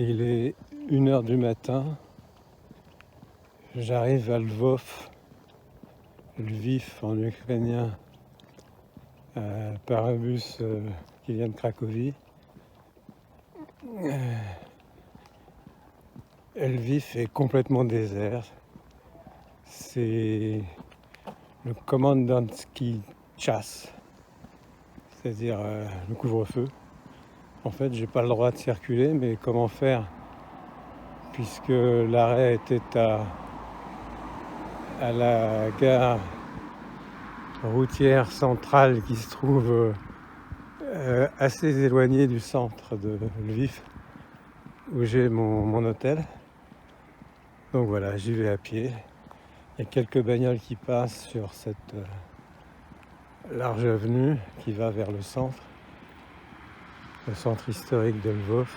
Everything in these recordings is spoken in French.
Il est 1h du matin, j'arrive à Lvov, Lviv en ukrainien, par un bus qui vient de Cracovie. Lviv est complètement désert. C'est le Komendantski Tchas, c'est-à-dire le couvre-feu. En fait, j'ai pas le droit de circuler, mais comment faire puisque l'arrêt était à la gare routière centrale qui se trouve assez éloignée du centre de Lviv où j'ai mon hôtel. Donc voilà, j'y vais à pied. Il y a quelques bagnoles qui passent sur cette large avenue qui va vers le centre historique de Lvov,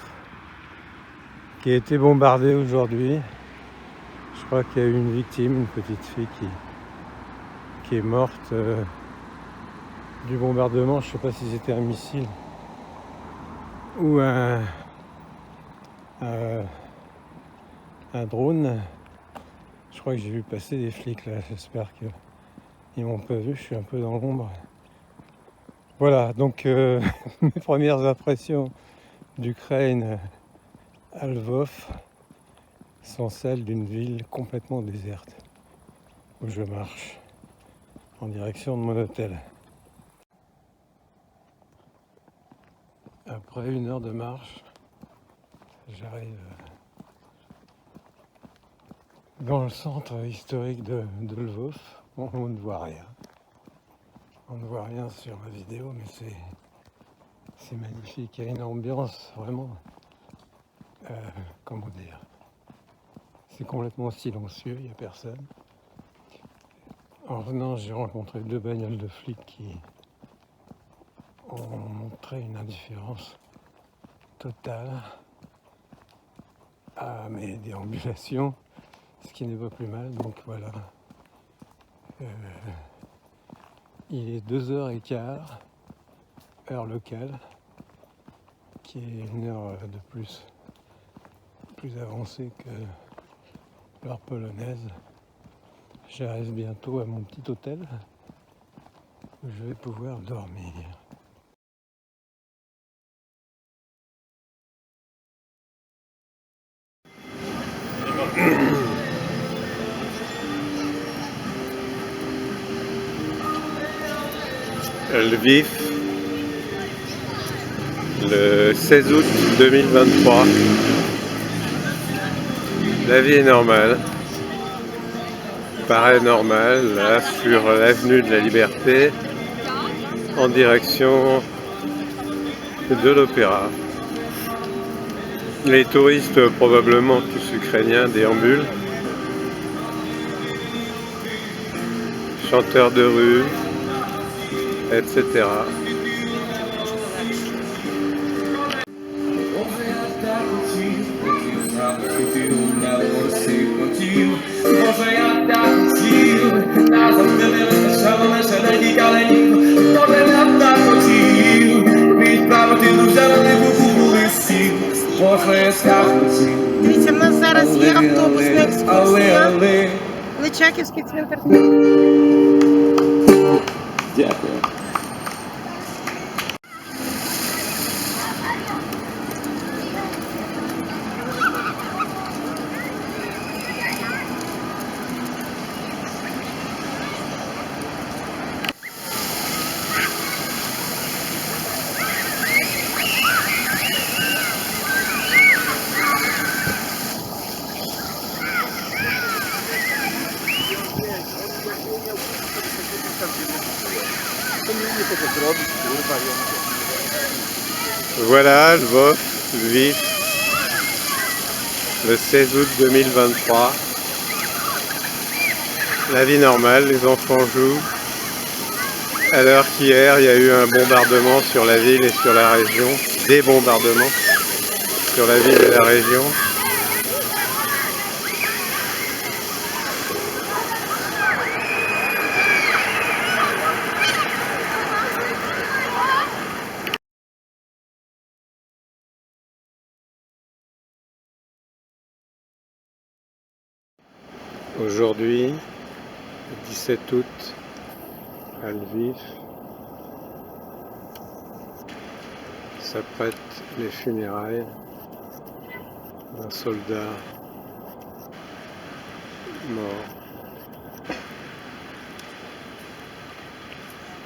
qui a été bombardé aujourd'hui. Je crois qu'il y a eu une victime, une petite fille qui est morte du bombardement. Je ne sais pas si c'était un missile ou un drone. Je crois que j'ai vu passer des flics là, j'espère qu'ils m'ont pas vu, je suis un peu dans l'ombre. Voilà, donc mes premières impressions d'Ukraine à Lvov sont celles d'une ville complètement déserte, où je marche en direction de mon hôtel. Après 1 heure de marche, j'arrive dans le centre historique de Lvov. On ne voit rien. On ne voit rien sur ma vidéo, mais c'est magnifique. Il y a une ambiance vraiment, comment dire, c'est complètement silencieux, il n'y a personne. En venant, j'ai rencontré 2 bagnoles de flics qui ont montré une indifférence totale à mes déambulations, ce qui n'est pas plus mal. Donc voilà, il est 2h15, heure locale, qui est une heure de plus avancée que l'heure polonaise. J'arrive bientôt à mon petit hôtel où je vais pouvoir dormir. Lviv, le 16 août 2023. La vie est normale. Paraît normal, là, sur l'avenue de la Liberté, en direction de l'Opéra. Les touristes, probablement tous ukrainiens, déambulent. Chanteurs de rue, etc. Дивіться, в нас зараз є автобусна екскурсія. Личаківський центр. Дякую. Voilà, Lvov, Lviv, le 16 août 2023. La vie normale, les enfants jouent. À l'heure qu'hier, il y a eu un bombardement sur la ville et sur la région. Des bombardements sur la ville et la région. Aujourd'hui, 17 août, à Lviv, s'apprêtent les funérailles d'un soldat mort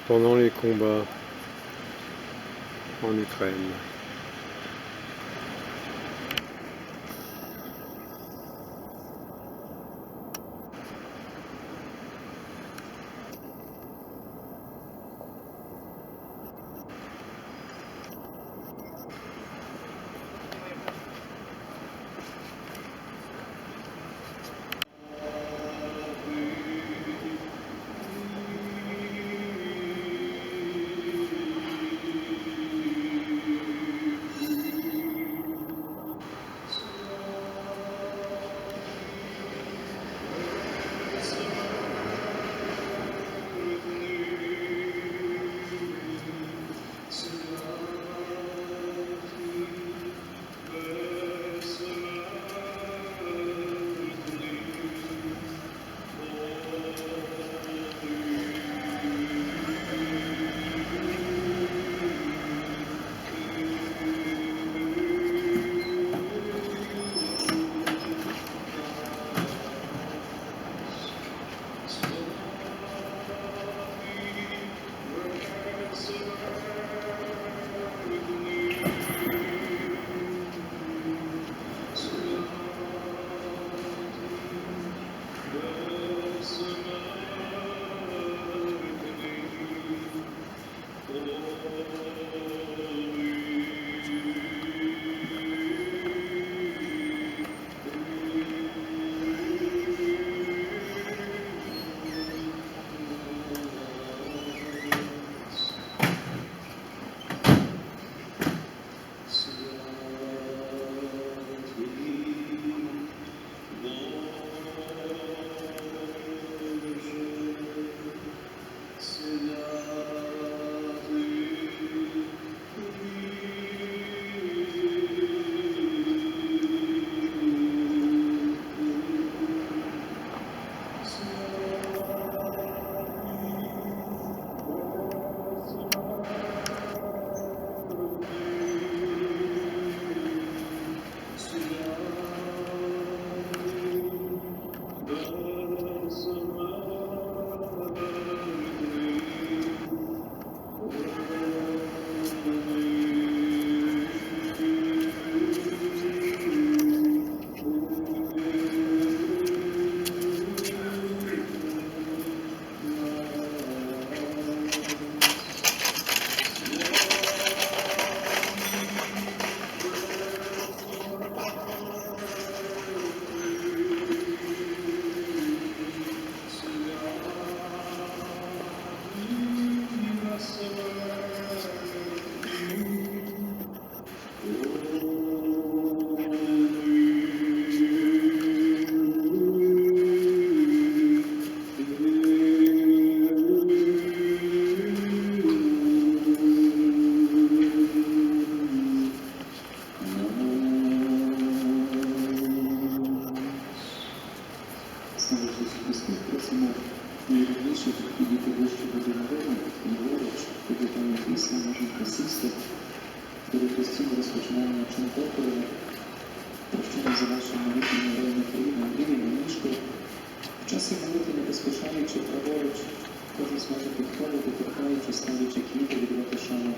pendant les combats en Ukraine. Слава Ісусу Христу, просимо найрідніше підійти ближче до домовини, ліворуч, тоді там пісня, можна присісти. Перед постійно розпочинаємо начин попереду. Прощення за вашим молитвами району України, Андрієм, Мішкою. В часі молитви не поспішаючи праворуч, кожен зможе підходити, торкаючи, ставлячи квіти, віддавати шану.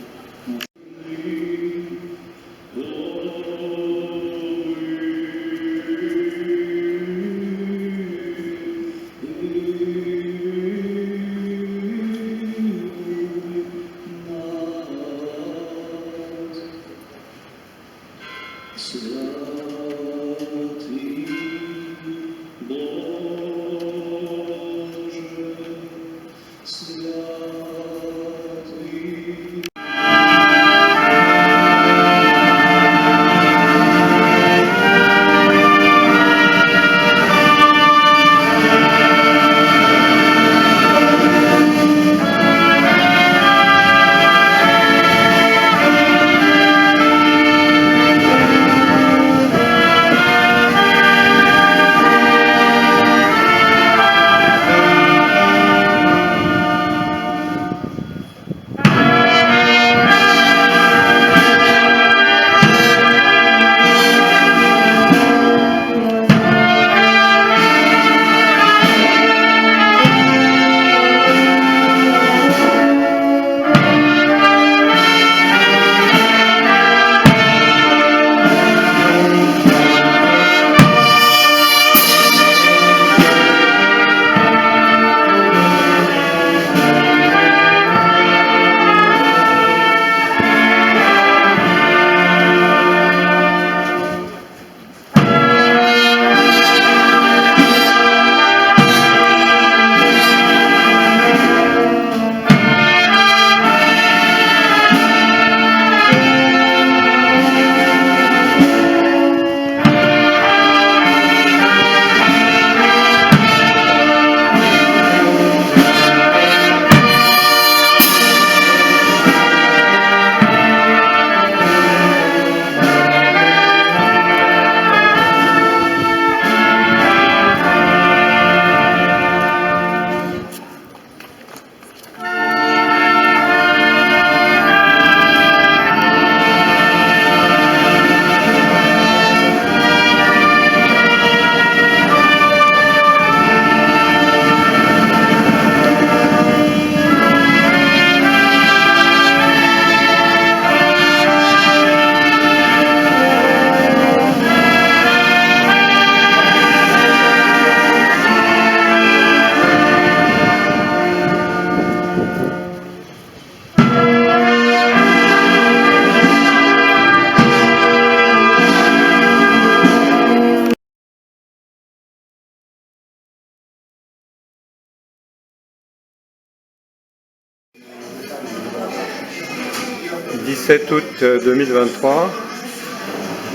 17 août 2023.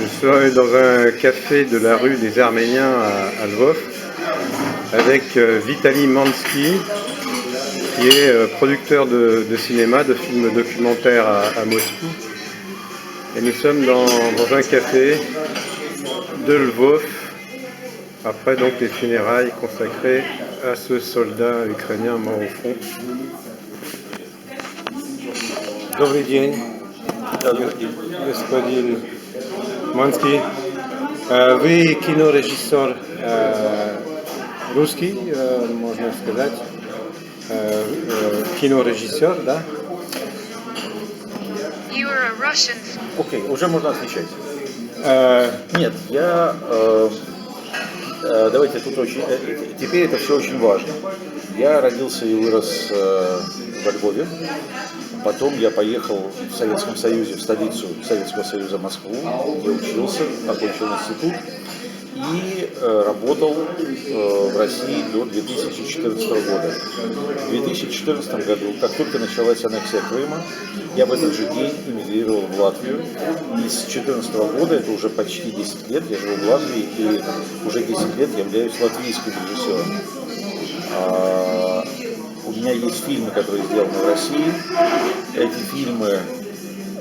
Je suis dans un café de la rue des Arméniens à Lvov avec Vitaly Mansky, qui est producteur de cinéma, de films documentaires à Moscou. Et nous sommes dans un café de Lvov, après donc les funérailles consacrées à ce soldat ukrainien mort au front. Добрый день, господин Манский. Вы кинорежиссер русский, можно сказать. Кинорежиссер, да? You are a Russian. Окей, уже можно отвечать. Нет, давайте тут теперь это все очень важно. Я родился и вырос во Львове. Потом я поехал в Советском Союзе, в столицу Советского Союза Москву, где учился, окончил институт и работал в России до 2014 года. В 2014 году, как только началась аннексия Крыма, я в этот же день эмигрировал в Латвию. И с 2014 года, это уже почти 10 лет, я живу в Латвии и уже 10 лет являюсь латвийским режиссером. У меня есть фильмы, которые сделаны в России. Эти фильмы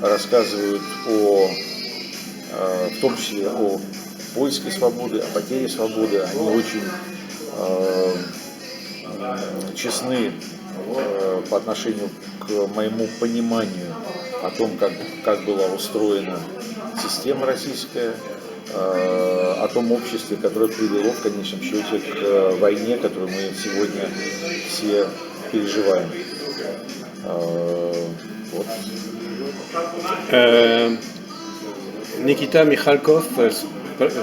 рассказывают в том числе о поиске свободы, о потере свободы. Они очень честны по отношению к моему пониманию о том, как была устроена система российская, о том обществе, которое привело в конечном счете к войне, которую мы сегодня все переживаем. Вот. Никита Михалков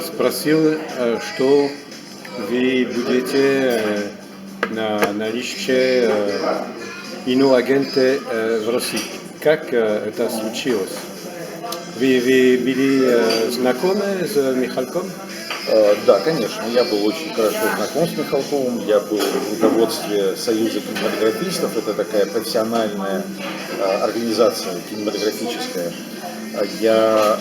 спросил, что вы будете на наличие иноагента в России. Как это случилось? Вы были знакомы с Михалковым? Да, конечно. Я был очень хорошо знаком с Михалковым. Я был в руководстве Союза кинематографистов. Это такая профессиональная организация кинематографическая. Я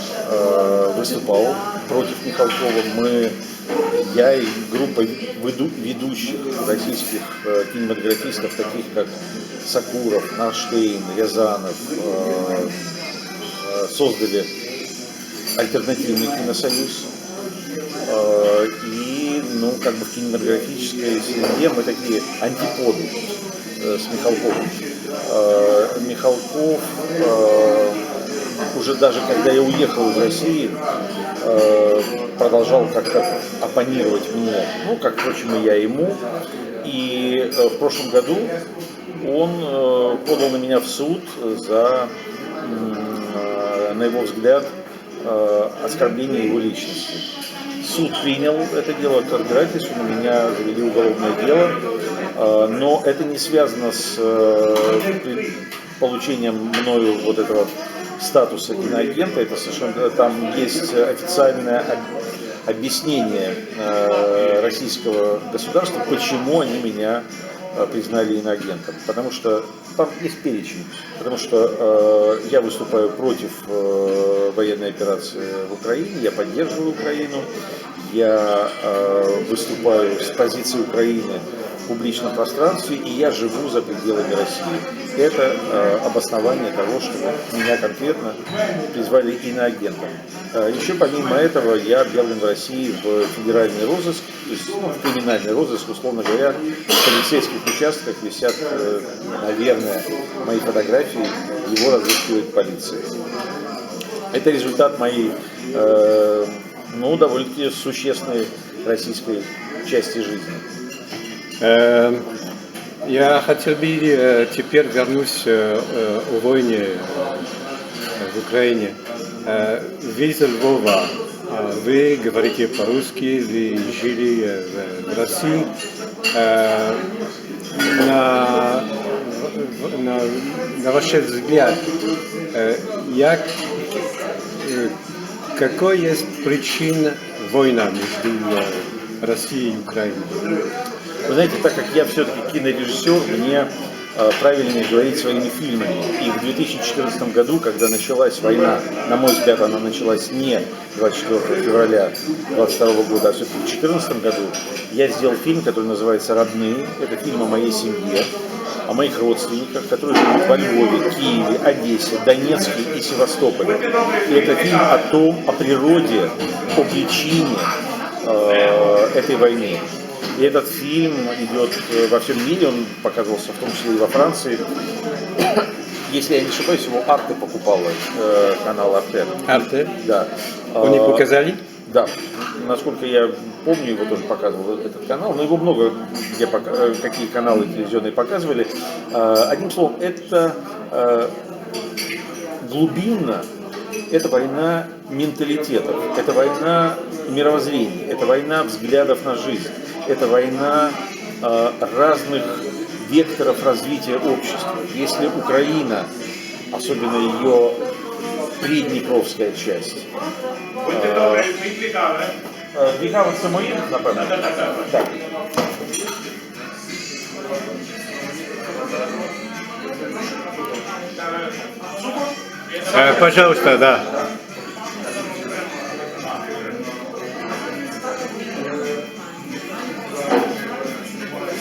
выступал против Михалкова. Я и группа ведущих российских кинематографистов, таких как Сакуров, Нарштейн, Рязанов, создали альтернативный киносоюз. И, в кинематографической среде мы такие антиподы с Михалковым. Михалков, уже даже когда я уехал из России, продолжал как-то оппонировать мне, как, впрочем, и я ему. И в прошлом году он подал на меня в суд за, на его взгляд, оскорбление его личности. Суд принял это дело к разбирательству, на меня завели уголовное дело, но это не связано с получением мною вот этого статуса киноагента. Это совершенно, там есть официальное объяснение российского государства, почему они меня признали иноагентом. Потому что там есть перечень. Потому что я выступаю против военной операции в Украине, я поддерживаю Украину, я выступаю с позиции Украины в публичном пространстве, и я живу за пределами России. Это обоснование того, что меня конкретно призвали иноагентом. Еще помимо этого я объявлен в России в федеральный розыск, то есть, в криминальный розыск, условно говоря, в полицейских участках висят, наверное, мои фотографии, его разыскивает полиция. Это результат моей, довольно-таки существенной российской части жизни. Я хотел бы теперь вернуться о войне в Украине. Вы из Львова, вы говорите по-русски, вы жили в России. На ваш взгляд, какой есть причина войны между Россией и Украиной? Вы знаете, так как я все-таки кинорежиссер, мне правильнее говорить своими фильмами. И в 2014 году, когда началась война, на мой взгляд, она началась не 24 февраля 22 года, а все-таки в 2014 году, я сделал фильм, который называется «Родные». Это фильм о моей семье, о моих родственниках, которые живут во Львове, Киеве, Одессе, Донецке и Севастополе. И это фильм о том, о природе, о причине этой войны. И этот фильм идет во всем мире, он показывался в том числе и во Франции. Если я не ошибаюсь, его Арте покупал, канал Арте. Арте? Да. Они показали? Да. Насколько я помню, его тоже показывал этот канал, но его много где какие каналы телевизионные показывали. Одним словом, это глубинно, это война менталитетов, это война мировоззрений, это война взглядов на жизнь, это война разных векторов развития общества. Если Украина, особенно ее приднепровская часть, двигаваться моим, напевно. Так. Пожалуйста, да.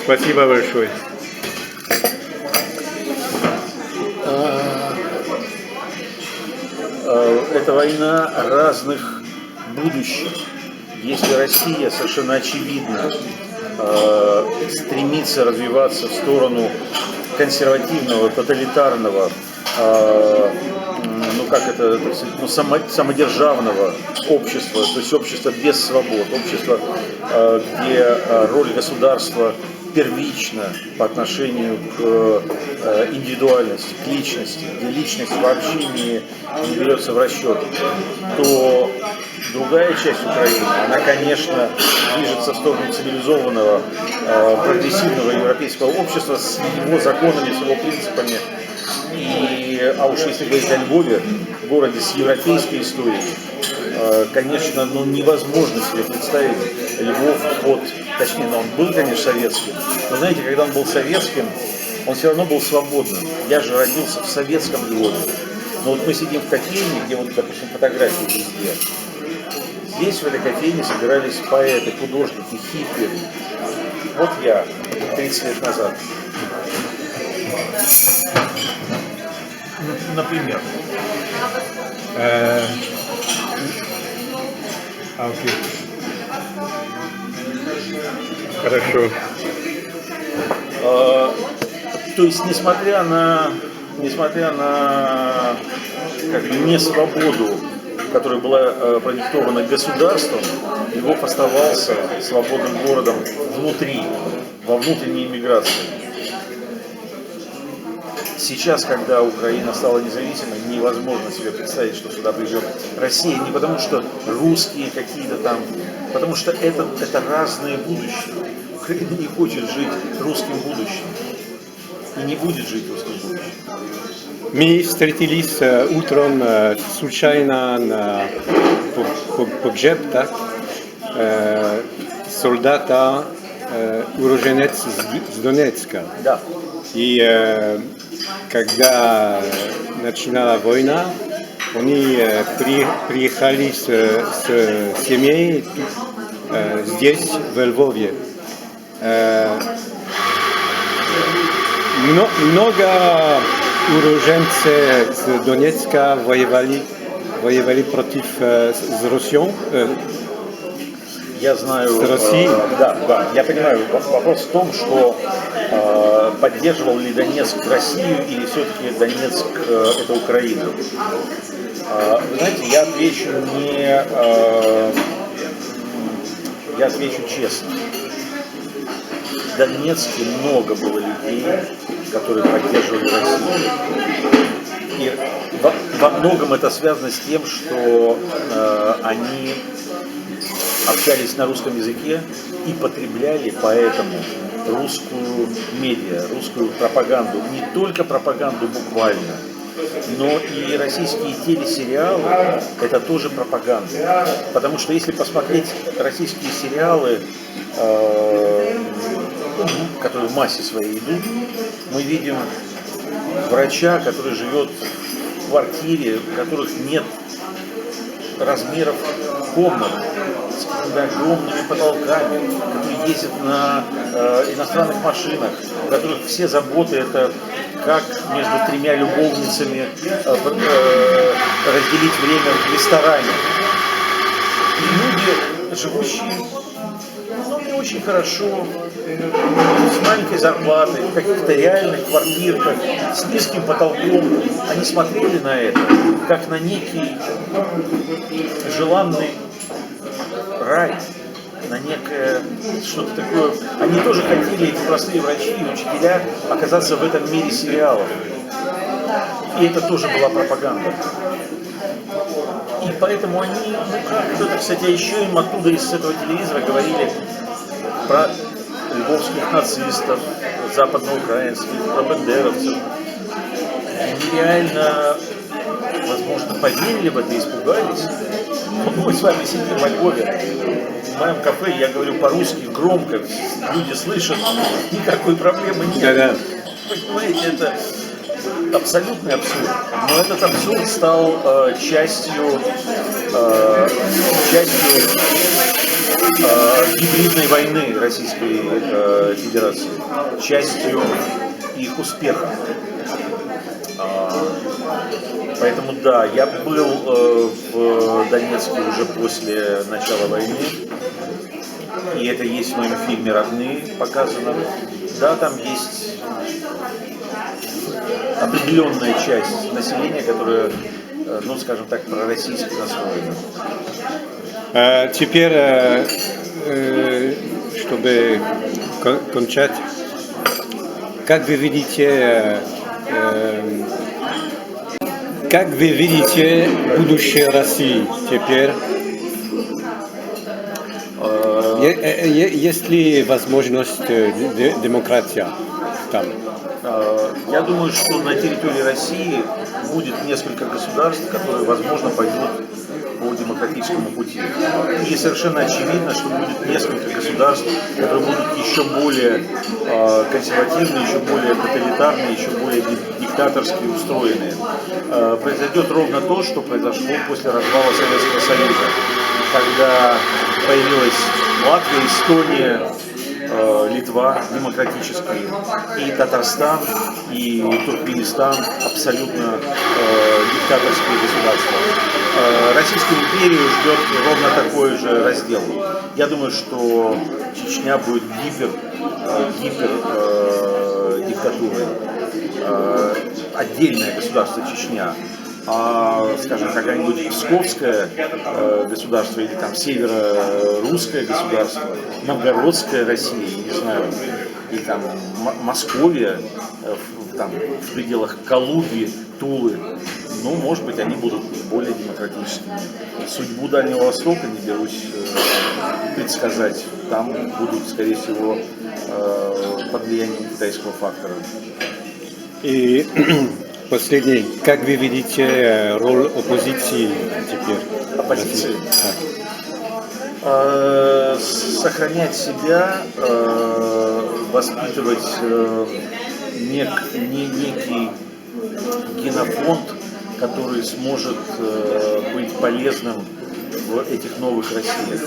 Спасибо большое. Это война разных будущих. Если Россия совершенно очевидно стремится развиваться в сторону консервативного, тоталитарного, самодержавного общества, то есть общества без свобод, общества, где роль государства первична по отношению к индивидуальности, к личности, где личность вообще не берется в расчет, то другая часть Украины, она, конечно, движется в сторону цивилизованного, прогрессивного европейского общества с его законами, с его принципами. А уж если говорить о Львове, городе с европейской историей, конечно, невозможно себе представить Львов точнее, он был, конечно, советским, но знаете, когда он был советским, он все равно был свободным. Я же родился в советском Львове. Но вот мы сидим в кофейне, где вот, допустим, фотографии везде. Здесь, в этой кофейне, собирались поэты, художники, хиппи. Вот я, 30 лет назад. Например. Окей. Хорошо. То есть, несмотря на несвободу, которая была продиктована государством, Львов оставался свободным городом внутри, во внутренней эмиграции. Сейчас, когда Украина стала независимой, невозможно себе представить, что сюда придет Россия. Не потому, что русские какие-то там, потому что это разные будущее. Украина не хочет жить русским будущим и не будет жить русским будущим. Мы встретились утром случайно на погреб, так? Солдата, уроженец с Донецка. Да. И когда начинала война, они приехали с семьей здесь, в Львове. Много уроженцев с Донецка воевали против России. Я знаю, с Россией. Да, я понимаю. Вопрос в том, что поддерживал ли Донецк Россию или все-таки Донецк это Украина. Вы знаете, я отвечу честно. В Донецке много было людей, которые поддерживали Россию. И во многом это связано с тем, что они общались на русском языке и потребляли поэтому русскую медиа, русскую пропаганду. Не только пропаганду буквально, но и российские телесериалы – это тоже пропаганда. Потому что если посмотреть российские сериалы, которые в массе своей идут, Мы видим врача, который живет в квартире, у которых нет размеров комнат, с какими-то огромными потолками, которые ездят на иностранных машинах, у которых все заботы это как между тремя любовницами разделить время в ресторане. И люди, живущие не очень хорошо, с маленькой зарплатой, в каких-то реальных квартирках, с низким потолком, они смотрели на это, как на некий желанный рай, на некое что-то такое. Они тоже хотели, эти простые врачи и учителя, оказаться в этом мире сериалов. И это тоже была пропаганда. И поэтому они, кто-то, кстати, еще им оттуда из этого телевизора говорили про львовских нацистов, западноукраинских, про бандеровцев. Они реально, возможно, поверили в это и испугались. Мы с вами сидим во Львове, в моем кафе, я говорю по-русски громко, люди слышат, никакой проблемы нет. Да-да. Понимаете, это абсолютный абсурд. Но этот абсурд стал частью гибридной войны Российской Федерации, частью их успеха. Поэтому да, я был в Донецке уже после начала войны, и это есть в моем фильме «Родные» показано. Да, там есть определенная часть населения, которая, ну, скажем так, пророссийски настроена. Теперь, чтобы кончать, как вы видите будущее России теперь? Есть ли возможность демократии там? Я думаю, что на территории России будет несколько государств, которые, возможно, пойдут по демократическому пути. И совершенно очевидно, что будет несколько государств, которые будут еще более консервативные, еще более тоталитарные, еще более диктаторски устроенные. Произойдет ровно то, что произошло после развала Советского Союза, когда появилась Латвия, Эстония, Литва демократические, и Татарстан, и Туркменистан абсолютно диктаторские государства. Российскую империю ждет ровно такой же раздел. Я думаю, что Чечня будет гипер диктатурой. Отдельное государство Чечня. Скажем, какое-нибудь Псковское государство или там северо-русское государство, Новгородская Россия, не знаю, или там Московия там, в пределах Калуги, Тулы, ну, может быть, они будут более демократическими. Судьбу Дальнего Востока не берусь предсказать. Там будут, скорее всего, под влиянием китайского фактора. И последний, как вы видите роль оппозиции теперь? Оппозиции? Сохранять себя, воспитывать некий генофонд, который сможет быть полезным в этих новых Россиях.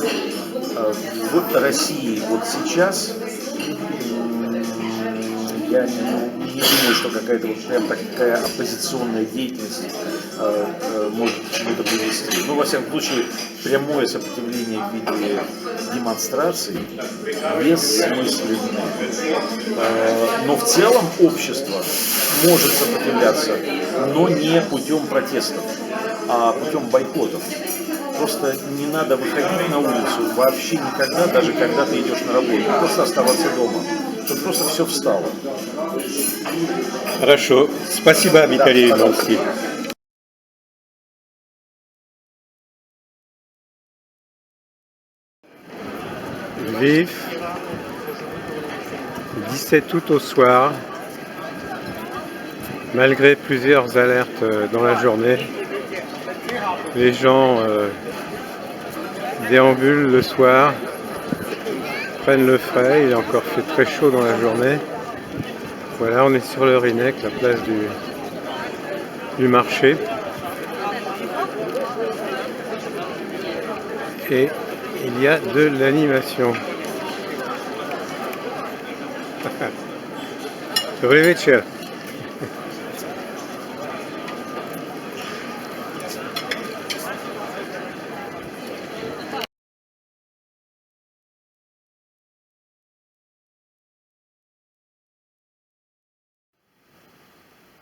В России вот сейчас я не думаю, что какая-то вот прям такая оппозиционная деятельность может к чему-то привести. Ну, во всяком случае, прямое сопротивление в виде демонстраций бессмысленно. Но в целом общество может сопротивляться, но не путем протестов, а путем бойкотов. Просто не надо выходить на улицу вообще никогда, даже когда ты идешь на работу. Просто оставаться дома, чтобы просто все встало. Хорошо. Спасибо, Виталий Ивановский. Lviv, 17 août au soir, malgré plusieurs alertes dans la journée, les gens déambulent le soir, prennent le frais, il a encore fait très chaud dans la journée, Voilà, on est sur le Rinec, la place du marché. Et il y a de l'animation. Dobry wieczór.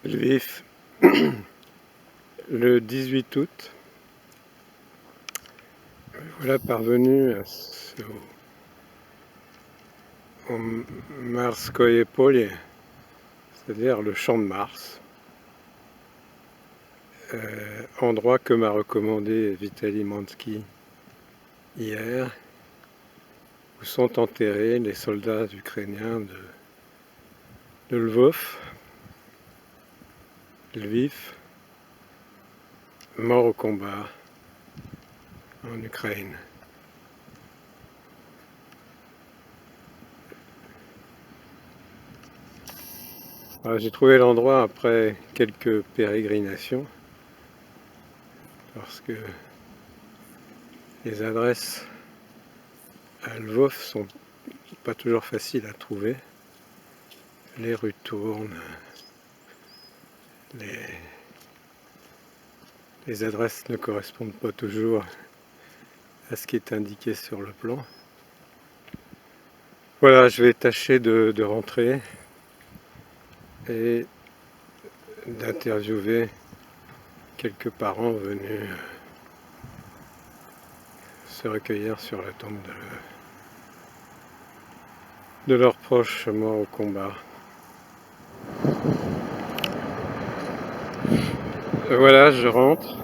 Lviv, le 18 août. Voilà parvenu au Marskoye Polje, c'est-à-dire le champ de Mars, endroit que m'a recommandé Vitaly Mansky hier, où sont enterrés les soldats ukrainiens de Lviv, morts au combat en Ukraine. J'ai trouvé l'endroit après quelques pérégrinations, parce que les adresses à Lvov sont pas toujours faciles à trouver. Les rues tournent, les adresses ne correspondent pas toujours à ce qui est indiqué sur le plan. Voilà, je vais tâcher de rentrer et d'interviewer quelques parents venus se recueillir sur la tombe de leurs proches morts au combat. Voilà, je rentre.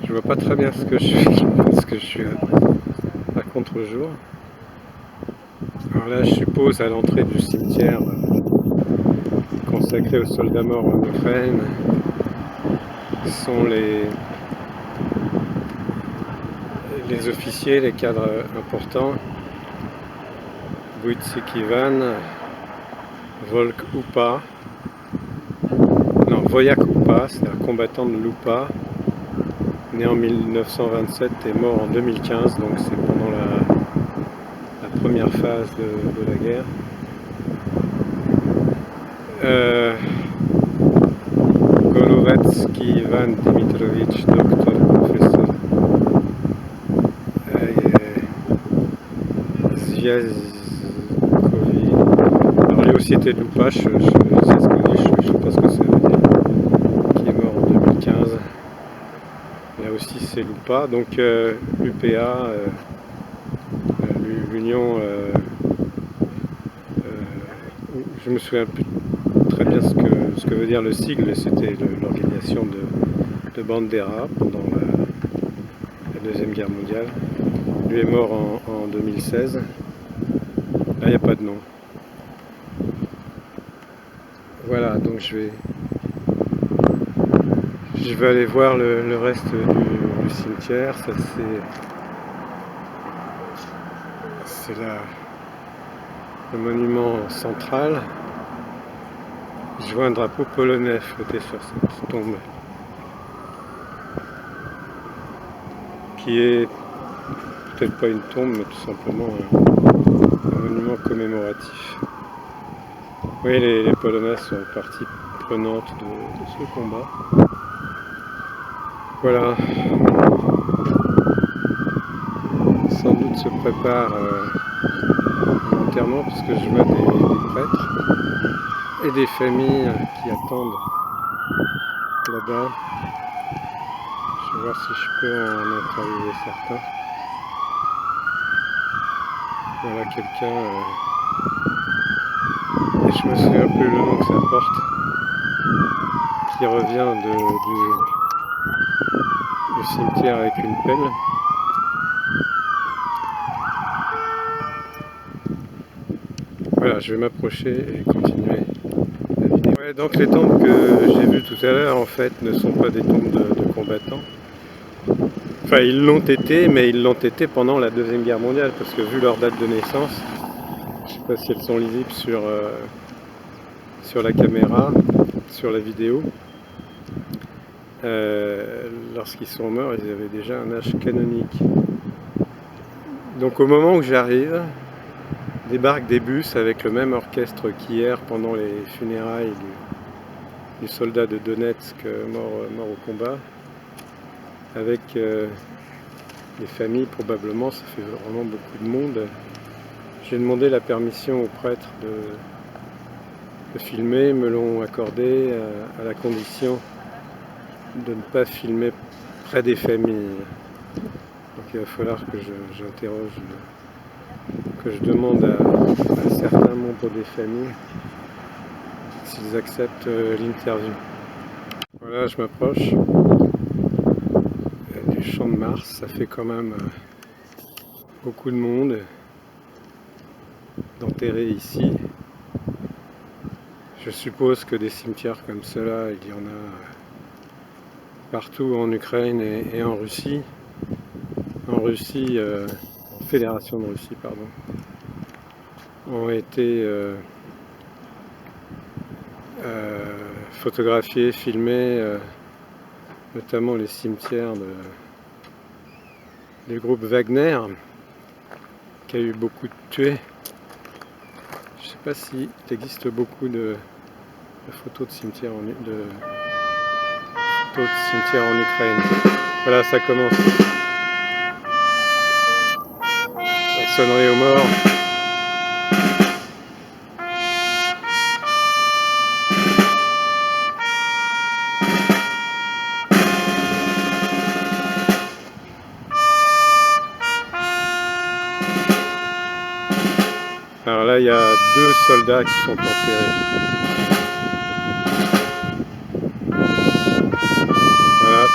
Je vois pas très bien ce que je suis parce que je suis à contre-jour. Alors là, je suppose à l'entrée du cimetière consacré aux soldats morts en Ukraine sont les officiers, les cadres importants. Wojciech Ivan, Volk Upa, non, Voyak Upa, c'est un combattant de l'Upa, né en 1927 et mort en 2015, donc c'est pendant la première phase de la guerre. Golovetsky Ivan Dimitrovitch, docteur, professeur. Zviazkovi. Alors lui aussi était de l'Upa, je sais pas ce que ça veut dire, qui est mort en 2015. Là aussi c'est l'Upa, donc l'UPA, l'Union, je me souviens plus très bien ce que veut dire le sigle, c'était l'organisation de Bandera pendant la Deuxième Guerre mondiale. Lui est mort en 2016. Là, il n'y a pas de nom. Voilà, donc je vais aller voir le reste du cimetière. Ça, c'est le monument central. Je vois un drapeau polonais flotter sur cette tombe, qui est peut-être pas une tombe, mais tout simplement un monument commémoratif. Oui, les Polonais sont partie prenante de ce combat. Voilà. Sans doute se prépare l'enterrement, parce que je vois des prêtres et des familles qui attendent là-bas. Je vais voir si je peux en interviewer certains. Voilà quelqu'un, et je me souviens plus le nom que ça porte, qui revient du cimetière avec une pelle. Voilà, je vais m'approcher et continuer la vidéo. Ouais, donc les tombes que j'ai vues tout à l'heure en fait ne sont pas des tombes de combattants. Enfin, ils l'ont été, mais ils l'ont été pendant la Deuxième Guerre mondiale, parce que vu leur date de naissance, je ne sais pas si elles sont lisibles sur sur la caméra, sur la vidéo. Lorsqu'ils sont morts, ils avaient déjà un âge canonique. Donc au moment où j'arrive, débarquent des bus avec le même orchestre qu'hier pendant les funérailles du soldat de Donetsk mort au combat, avec les familles probablement. Ça fait vraiment beaucoup de monde. J'ai demandé la permission au prêtre de filmer, me l'ont accordé à la condition de ne pas filmer près des familles. Donc il va falloir que j'interroge, que je demande à certains membres des familles s'ils acceptent l'interview. Voilà, je m'approche du champ de Mars. Ça fait quand même beaucoup de monde d'enterrer ici. Je suppose que des cimetières comme cela, il y en a partout en Ukraine et en Russie. En Russie, en Fédération de Russie, pardon, ont été photographiés, filmés, notamment les cimetières du groupe Wagner, qui a eu beaucoup de tués. Je ne sais pas s'il existe beaucoup de photos de cimetières en Ukraine. Voilà, ça commence. La sonnerie aux morts. Alors là, il y a 2 soldats qui sont enterrés. Voilà.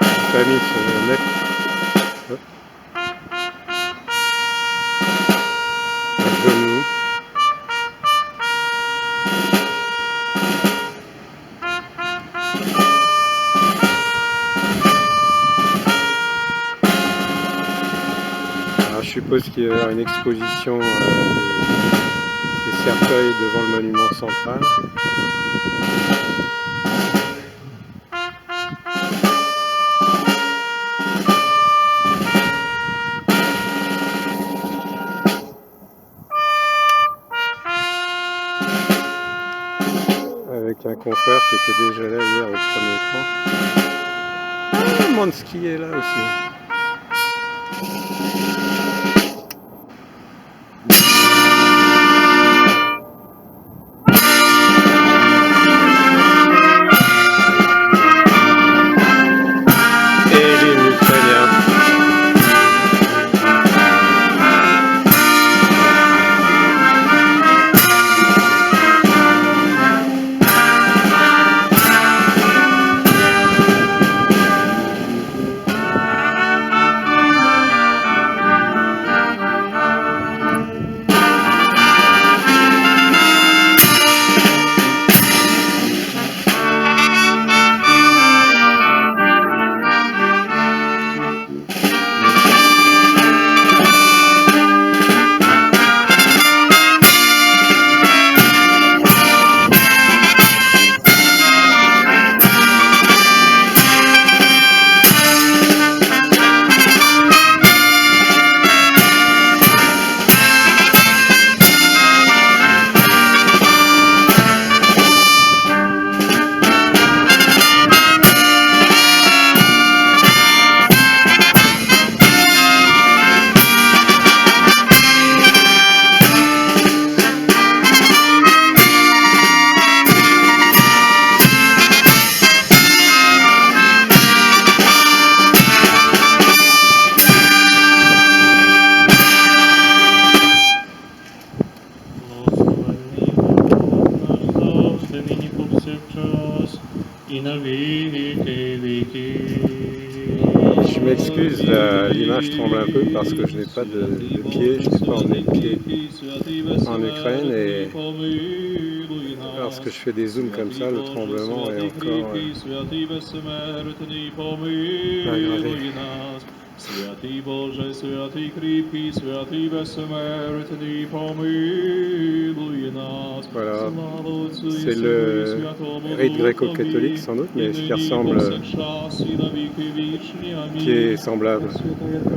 La famille se met à genoux. Alors, je suppose qu'il va y avoir une exposition des cercueils devant le monument central. Avec un confrère qui était déjà là hier au premier plan. Ah, Mansky est là aussi. Je m'excuse, l'image tremble un peu parce que je n'ai pas de pied, je n'ai pas emmené de pied en Ukraine et lorsque je fais des zooms comme ça, le tremblement est encore aggravé. Святий Боже, святий кріпкий, святий безсмертний, помилуй нас. Voilà. Слава Отцю і C'est Сину і le Святому rite Духові, gréco-catholique sans doute, і mais qui нині, ressemble, повсякчас, і на віки вічні. Амінь. qui est semblable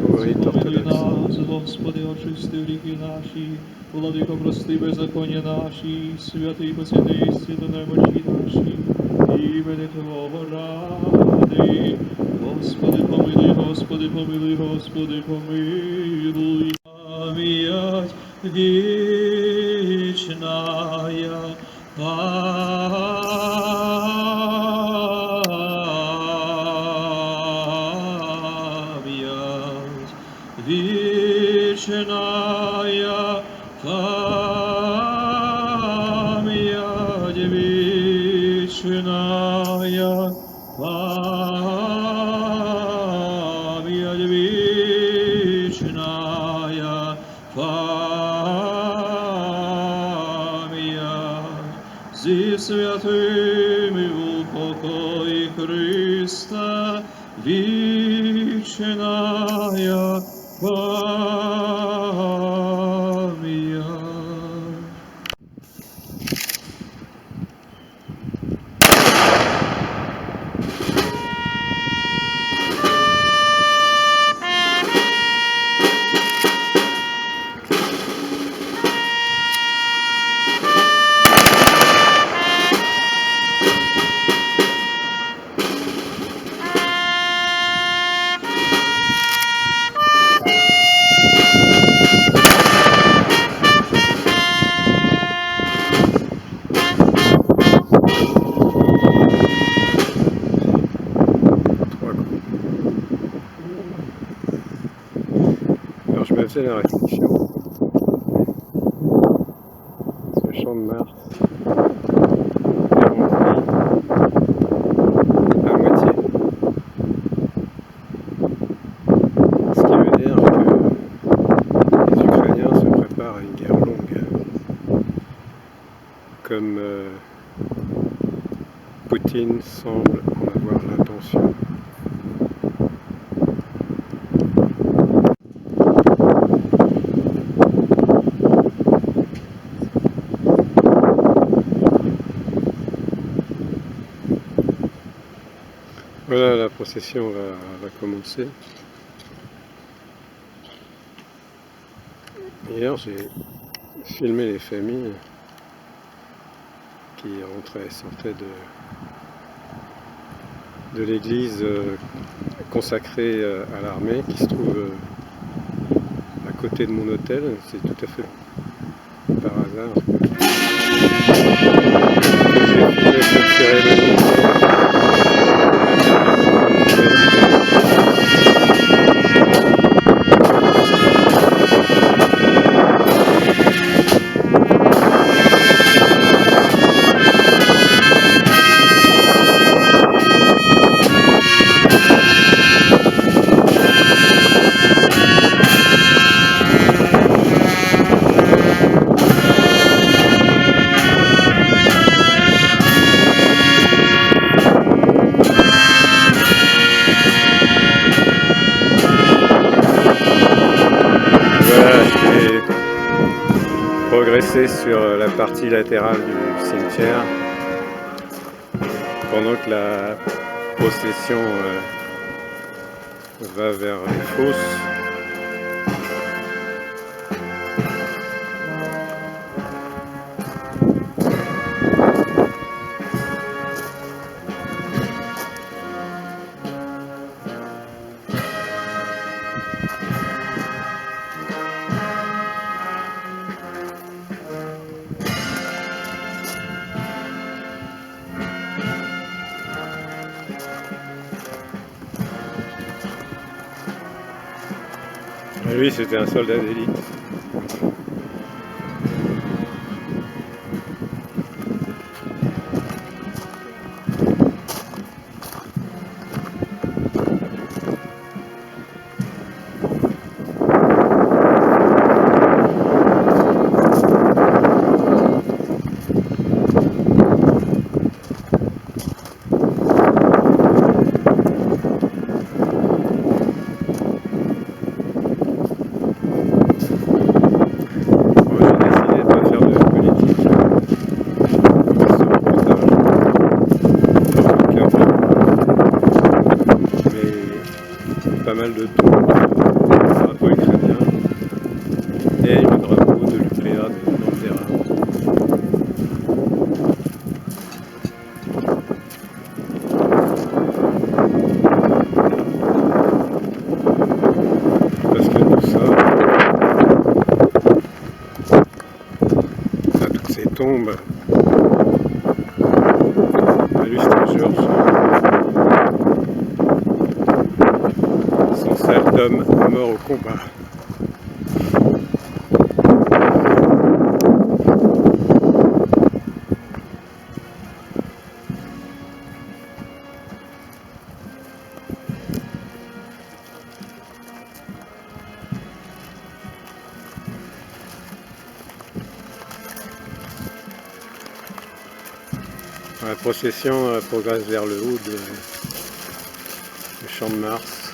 au rite orthodoxe. Нас, Господи, очисти гріхи наші, владико, прости беззаконня наші, святий посвяти зціли немочі наші, імени Твого ради. Господи, помилуй, Господи, помилуй, Господи, помилуй. Пам'ять вічная, пам'ять вечная, пам'ять вечная, пам'ять вечная, пам'ять зі святими у покої Христа, вечная пам'ять. Alors je me faisais la réflexion. Ce champ de Mars est rempli à moitié. Ce qui veut dire que les Ukrainiens se préparent à une guerre longue. Comme Poutine semble en avoir l'intention. Voilà, la procession va commencer. Hier, j'ai filmé les familles qui rentraient et sortaient de l'église consacrée à l'armée, qui se trouve à côté de mon hôtel. C'est tout à fait par hasard que j'ai filmé cette cérémonie. Progresser sur la partie latérale du cimetière pendant que la procession va vers les fosses. Et lui, c'était un soldat d'élite. pas mal de tombes de drapeaux ukrainiens et le drapeau de l'UPA dans le terrain. Parce que tout ça, toutes ces tombes, à Lustengeorge, sont celles d'hommes morts au combat. La procession progresse vers le haut du Champ de Mars,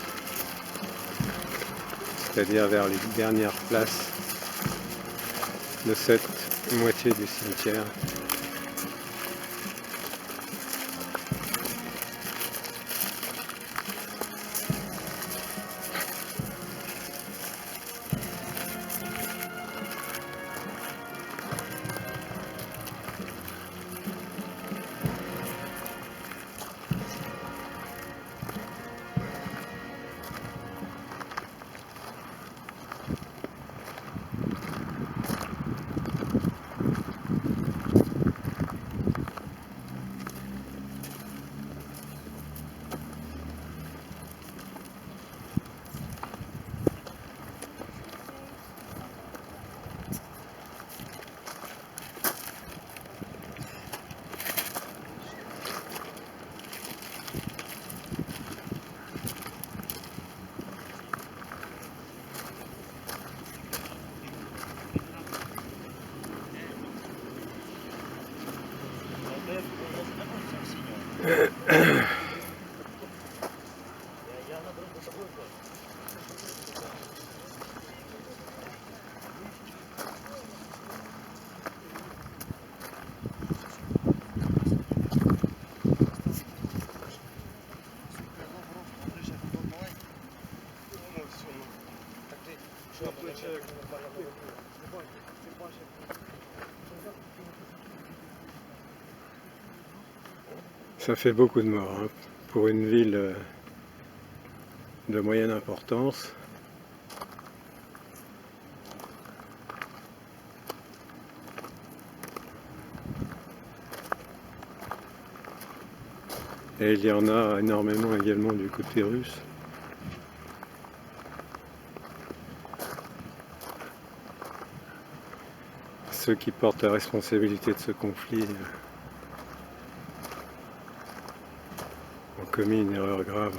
c'est-à-dire vers les dernières places de cette moitié du cimetière. Ça fait beaucoup de morts hein, pour une ville de moyenne importance. Et il y en a énormément également du côté russe. Ceux qui portent la responsabilité de ce conflit ont commis une erreur grave.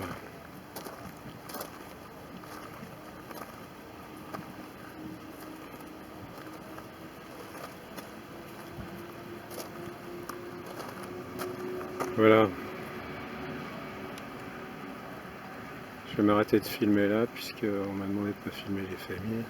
Voilà. Je vais m'arrêter de filmer là puisqu'on m'a demandé de ne pas filmer les familles.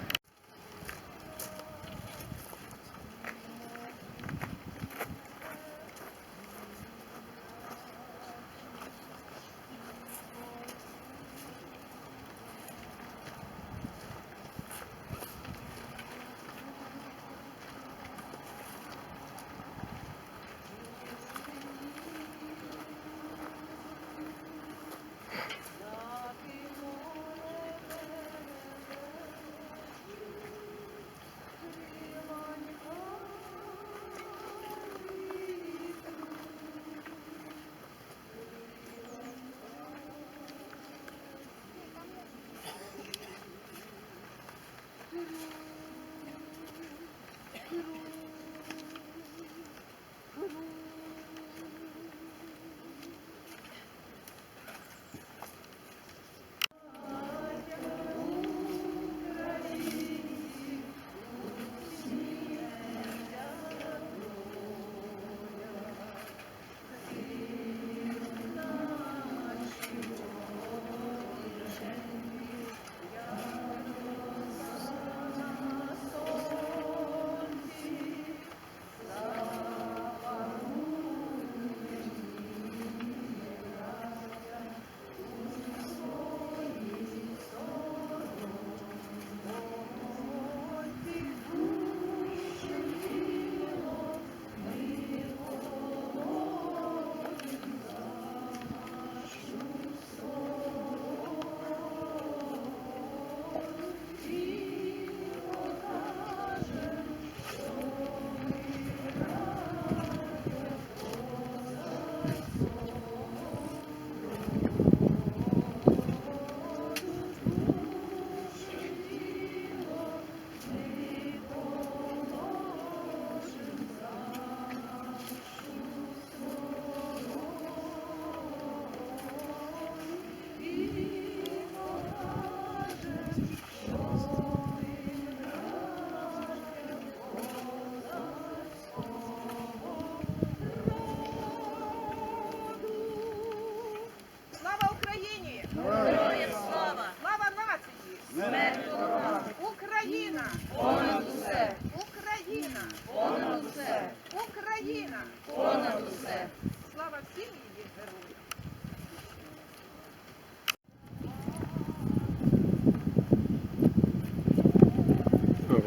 Слава всім її героям!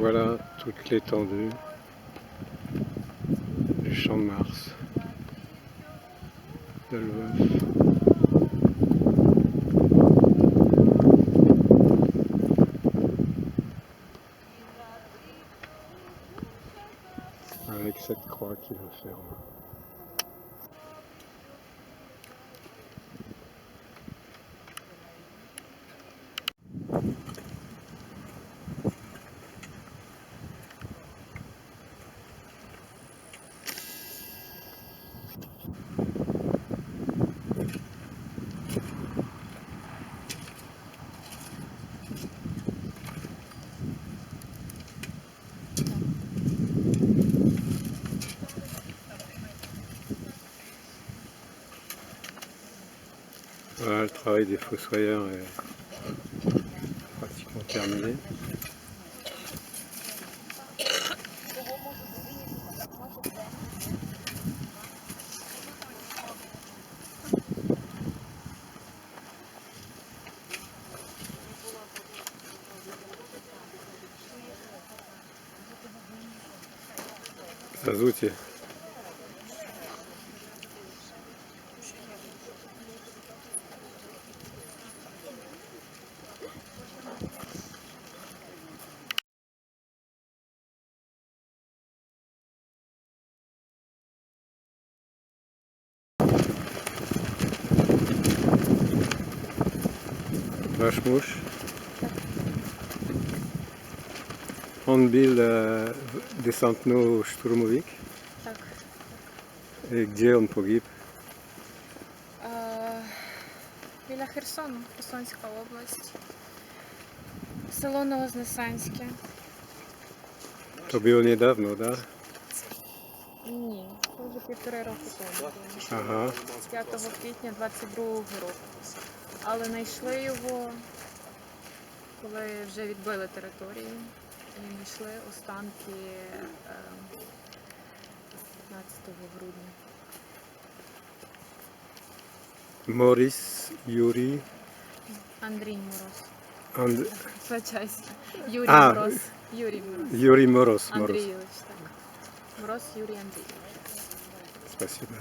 Voilà toute l'étendue du champ de Mars de Lvov. Avec cette croix qui le ferme. Voilà, le travail des fossoyeurs est pratiquement terminé. Здравствуйте. Ваш муж? Он был десантно-штурмовик? Так. И где он погиб? Біля Херсону, Херсонська область. Село Новознесенське. То было недавно, да? Ні, це вже 1,5 року тому. Ага. 5 квітня 22-го року. Але знайшли його, коли вже відбили територію. І знайшли останки 15 грудня. Морис, Юрий, Андрій Мороз. Анд... Звичайся. Юрій А, Мороз. Юрій Мороз. Юрий Мороз. Андрійович, так. Мороз Юрій Андрійович. Спасибо.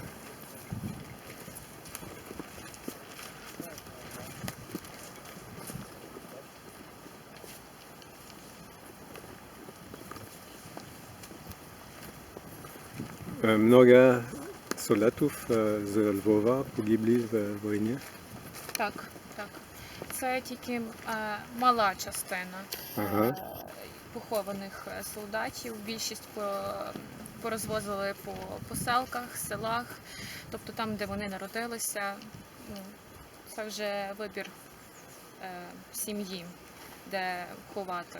Много солдатів з Львова погибли в війні? Так, так. Це тільки мала частина Ага. похованих солдатів. Більшість порозвозили по поселках, селах, тобто там, де вони народилися. Ну, це вже вибір сім'ї, де ховати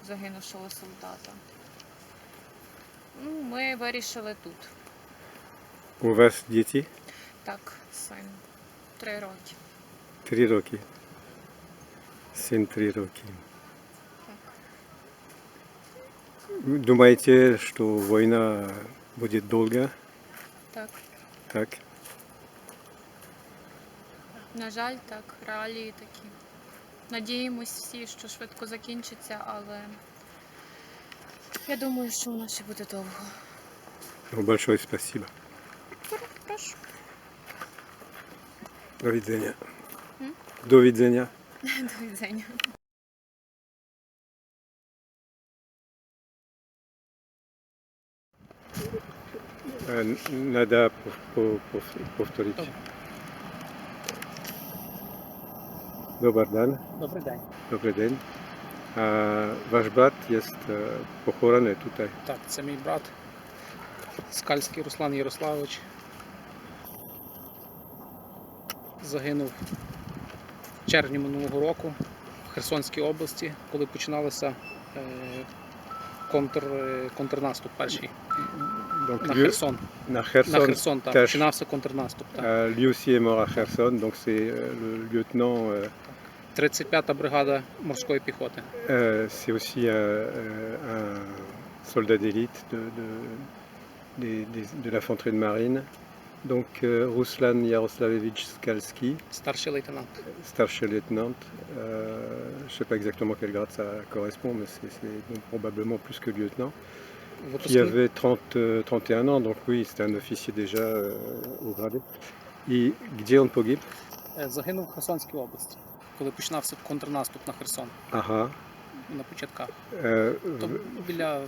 загинувшого солдата. Ну, ми вирішили тут. У вас діти? Так, син. 3 роки. 3 роки. Син 3 роки. Так. Думаете, что война будет долго? Так. Так? На жаль, так, реалії такі. Надіємось всі, що швидко закінчиться, але я думаю, що вона ще буде довго. Ну, большое спасибо. Прошу. До видения. До видения. До відзення. Надо повторить. Добрий день. Добрий день. Добрий день. Ваш брат є похований тут. Так, це мій брат Скальський Руслан Ярославович. Загинув в червні минулого року в Херсонській області, коли починалося контрнаступ перший Donc, на Херсон. На Херсон. На Херсон, так. Починався контрнаступ. Так. Lui aussi est mort à Kherson, donc c'est le lieutenant. 35-та бригада морської піхоти. C'est aussi un soldat d'élite de l'infanterie de marine. Donc Ruslan Yaroslavovich Skalski, Старший лейтенант. starship lieutenant. Je ne sais pas exactement quel grade ça correspond, mais c'est donc probablement plus que lieutenant. Qui Випускник. avait 31 ans, donc oui, c'était un officier déjà au gradé. Et где он погиб? Загинув в Херсонській області, коли починався контрнаступ на Херсон. Ага. На початках. Euh, То біля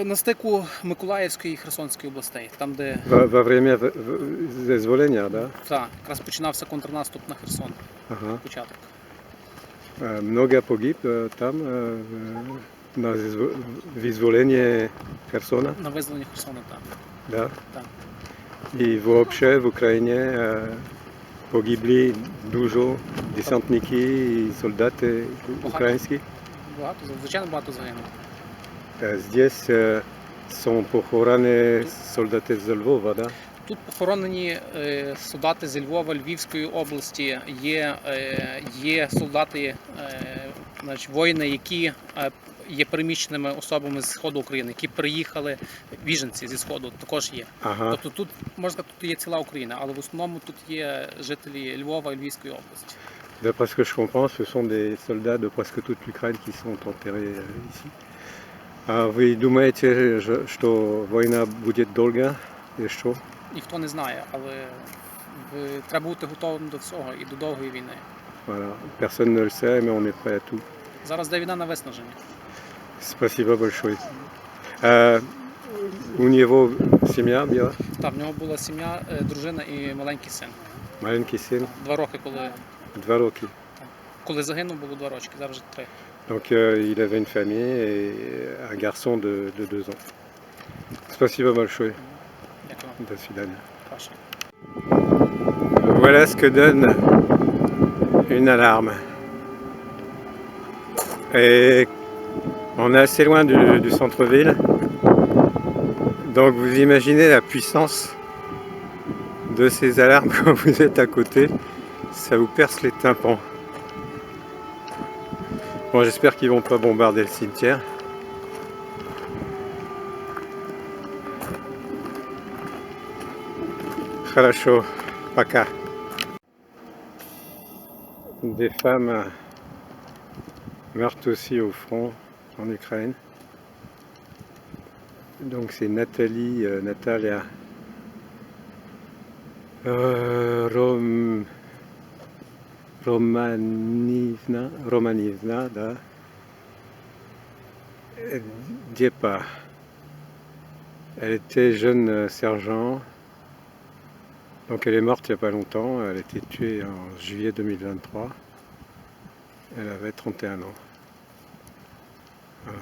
на стику Миколаївської і Херсонської областей, там, де во время вызволения, да? якраз починався контрнаступ на Херсон. Ага. Початок. Много погиб там на вызволении Херсона, На визволення Херсона, так. да? Так. И вообще в Украине погибли дуже десантники и солдаты украинские. Багато, звичайно, багато загинуло. Здесь sont похороны солдаты из Львова, да? Тут похоронені солдати зі Львова, Львівської області, є солдати, значить, воїни, які є переміщеними особами з Сходу України, які приїхали, біженці зі Сходу також є. Ага. Тобто тут, можна сказати, тут є ціла Україна, але в основному тут є жителі Львова і Львівської області. D'après ce que je comprends, ce sont des soldats de presque toute l'Ukraine qui sont enterrés ici. А вы думаете, что война будет долго и что? Ніхто не знає, але треба бути готовим до всього і до довгої війни. Voilà. Personne ne le sait, mais on est prêt à tout. Зараз йде війна на виснаження. Спасибо большое. У него семья была? Так, в нього була сім'я, дружина і маленький син. Маленький сын? 2 роки, 2 роки. коли загинув, було 2 рочки, зараз вже 3. Donc il avait une famille et un garçon de 2 ans. Спасибо большое. Дякую. До свидания. Прошу. Voilà ce que donne une alarme. Et on est assez loin du centre-ville. Donc vous imaginez la puissance de ces alarmes quand vous êtes à côté. Ça vous perce les tympans. Bon, j'espère qu'ils vont pas bombarder le cimetière. Хорошо. Пока. Des femmes meurent aussi au front en Ukraine. Donc c'est Natalia Romanivna, да. Diepa. Elle était jeune sergent. Donc elle est morte il n'y a pas longtemps. Elle a été tuée en juillet 2023. Elle avait 31 ans. Voilà.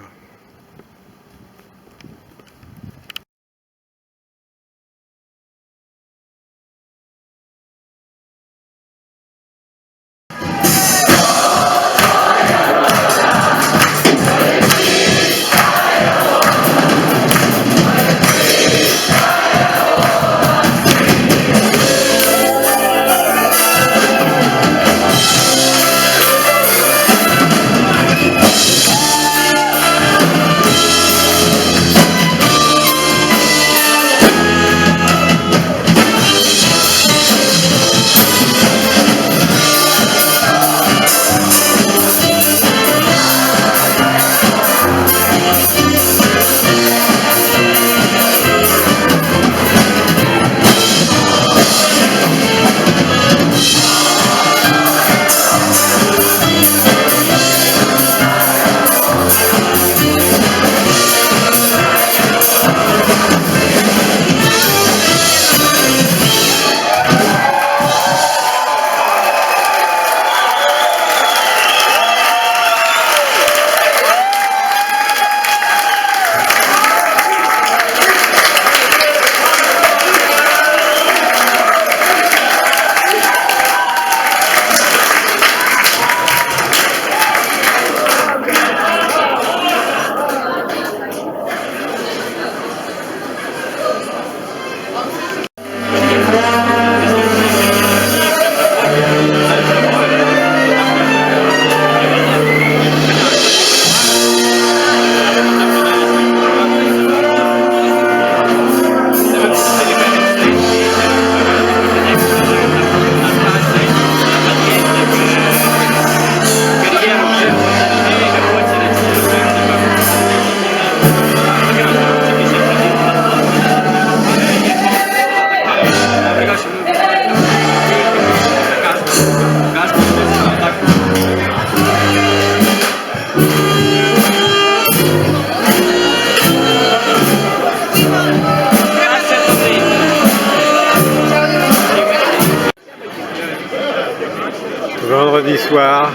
vendredi soir,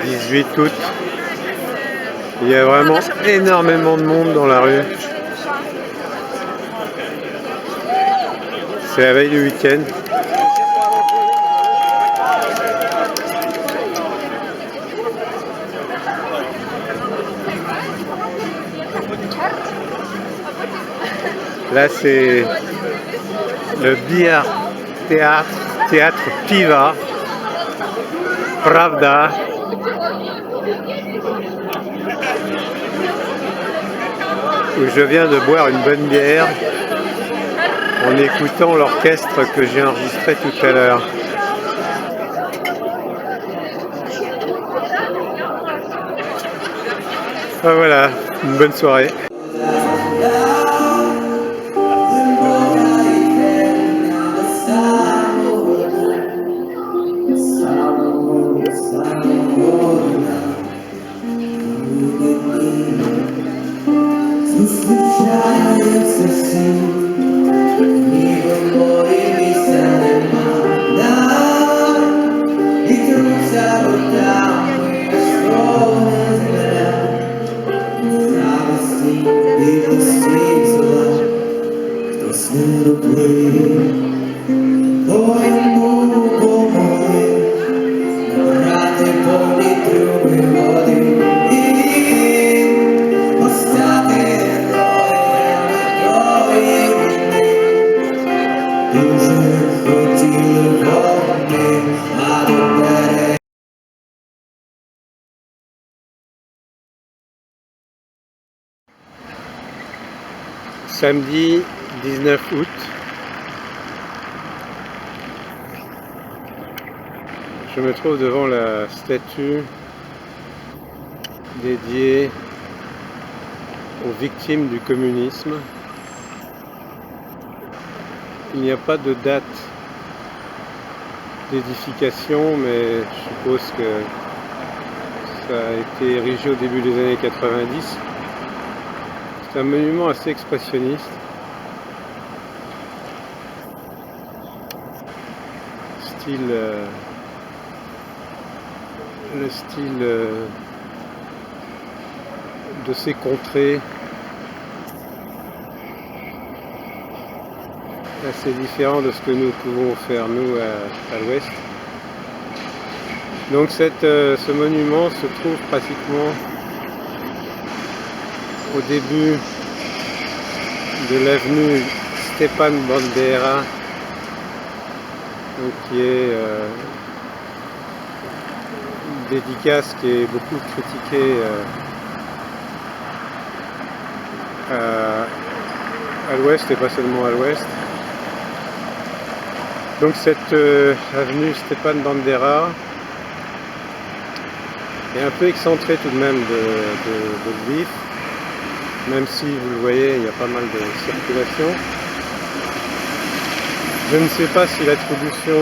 18 août. Il y a vraiment énormément de monde dans la rue. C'est la veille du week-end. Là, c'est le Beer Théâtre Piva, Pravda. Où je viens de boire une bonne bière en écoutant l'orchestre que j'ai enregistré tout à l'heure. Ah, voilà, une bonne soirée. Samedi 19 août, je me trouve devant la statue dédiée aux victimes du communisme. Il n'y a pas de date d'édification, mais je suppose que ça a été érigé au début des années 90. C'est un monument assez expressionniste. Le style de ces contrées assez différent de ce que nous pouvons faire nous à l'ouest. Donc ce monument se trouve pratiquement au début de l'avenue Stepan Bandera, donc qui est une dédicace qui est beaucoup critiquée à l'ouest et pas seulement à l'ouest. Donc cette avenue Stepan Bandera est un peu excentrée tout de même de Lviv. Même si, vous le voyez, il y a pas mal de circulation. Je ne sais pas si l'attribution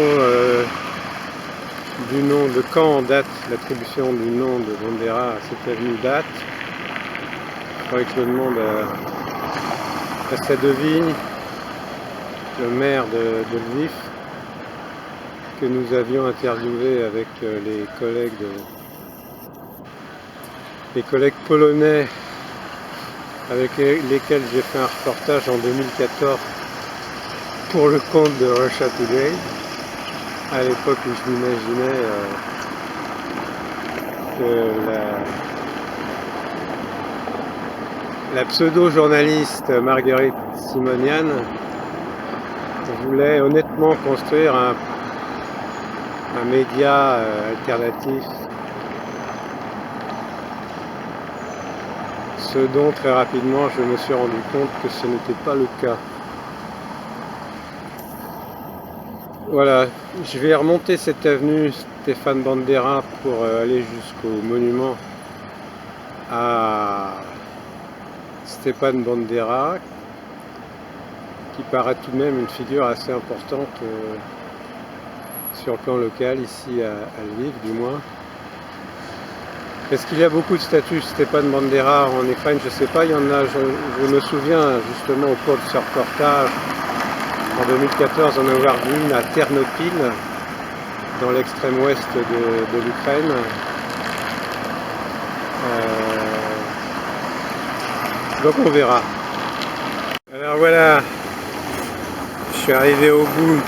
du nom de quand date, l'attribution du nom de Bandera à cette avenue date. Il faudrait que je le demande à Sadovigne, le maire de Lviv, que nous avions interviewé avec les collègues polonais avec lesquels j'ai fait un reportage en 2014 pour le compte de Russia Today, à l'époque où je m'imaginais que la pseudo-journaliste Marguerite Simonian voulait honnêtement construire un média alternatif, ce dont très rapidement je me suis rendu compte que ce n'était pas le cas. Voilà, je vais remonter cette avenue Stepan Bandera pour aller jusqu'au monument à Stepan Bandera, qui paraît tout de même une figure assez importante sur le plan local, ici à Lviv du moins. Est-ce qu'il y a beaucoup de statues Stepan Bandera en Ukraine? Je ne sais pas, il y en a, je me souviens justement au cours de ce reportage, en 2014 on a ouvert une à Ternopil, dans l'extrême ouest de l'Ukraine. Donc on verra. Alors voilà, je suis arrivé au bout